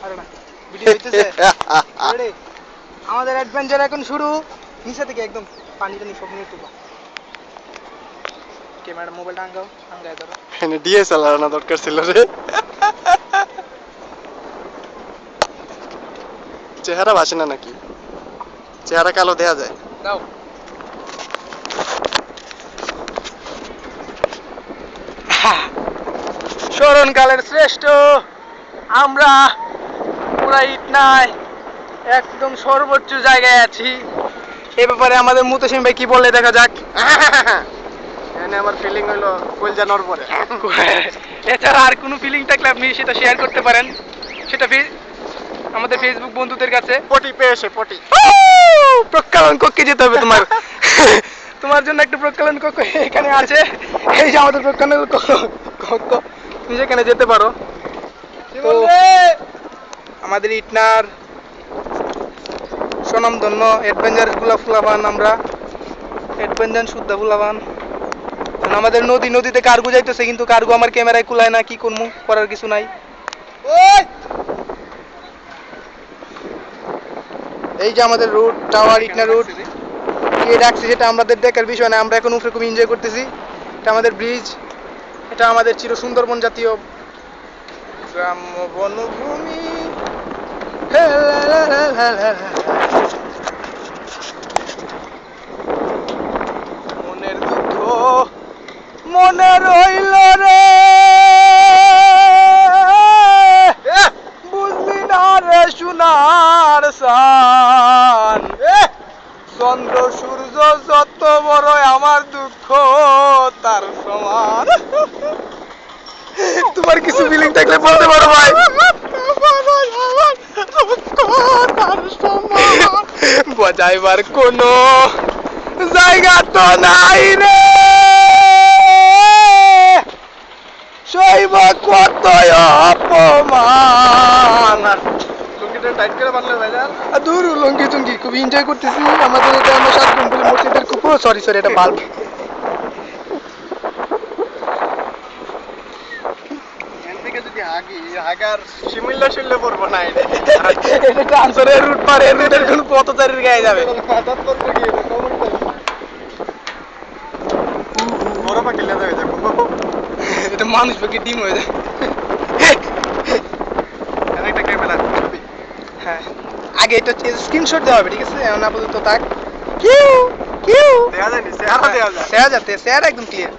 আরে না ভিডিও হইতেছে রেডি আমাদের অ্যাডভেঞ্চার এখন শুরু নিচে থেকে একদম পানিটা নি সব নিয়ে তুলবা ক্যামেরা মোবাইলটা আঙ্গায় ধরো এনে ডিএসএলআর না দরকার ছিল রে চেহারা ভাসে না নাকি চেহারা কালো দেয়া যায় দাও স্মরণকালের শ্রেষ্ঠ আমরা পুরা ইটনায় একদম সর্বোচ্চ জায়গায় আছি এ ব্যাপারে আমাদের মুতসিম ভাই কি বলে দেখা যাক এনে আমার ফিলিং হইলো কলজা নড়বড়ে এছাড়া আর কোনো ফিলিং থাকলে আপনি সেটা শেয়ার করতে পারেন সেটা আমাদের ফেসবুক বন্ধুদের কাছে পটি পেয়েছে পটি প্রজ্ঞালন কক্ষে যেতে হবে তোমার তোমার জন্য একটা প্রজ্ঞালন কক্ষ এখানে আছে এই যে আমাদের প্রজ্ঞালন কক্ষ তুমি সেখানে যেতে পারো তো আমাদের ইটনার স্বনামধন্য অ্যাডভেঞ্চার গুলা ফুলাবান আমরা অ্যাডভেঞ্চার শুদ্ধা ফুলাবান আমাদের নদীতে কার্গো যাইতেছে কিন্তু কার্গো আমার ক্যামেরায় কুলায় না কি করবো করার কিছু নাই এই যে আমাদের রুট টাওয়ার ইটনা রুট কে ডাকছে সেটা আমাদের দেখার বিষয় না আমরা এখন উপরে খুব এনজয় করতেছি এটা আমাদের ব্রিজ এটা আমাদের চির সুন্দরবন জাতীয় গ্রাম্য বনভূমি মনের দুঃখ মনে রইল রে বুঝলি না রে সোনার সান চন্দ্র সূর্য যত বড় আমার দুঃখ তার সমান তোমার কিছু ফিলিং থাকলে বলতে পারো ভাই বজাইবার কোনো জায়গা তো নাই রে সইব কত অপমান লুঙ্গিটা টাইট করে বাঁধলে ভাইজান দূর লঙ্গি টুঙ্গি খুব এনজয় করতেছি আমাদের এটা আমরা 7 গম্বুল মসজিদের খুব সরি এটা বাল্ব যদি হাগি হাগার শিমিল্লা শিল্লে পড়বো না এটা ট্রান্সফারের রুট পার এর রুটের কোন পথচারীর গায়ে যাবে হঠাৎ করবো কি বড় পাখি লেদা হয়ে যাবো এটা মানুষ পাখি ডিম হয়ে যায় একটা ক্যামেরা হ্যাঁ আগে এটা স্ক্রিনশট দেওয়া হবে ঠিক আছে এখন আপাতত থাক কিউ কিউ দেয়া যায়নি চেহারা দেয়া যায় চেহারা একদম ক্লিয়ার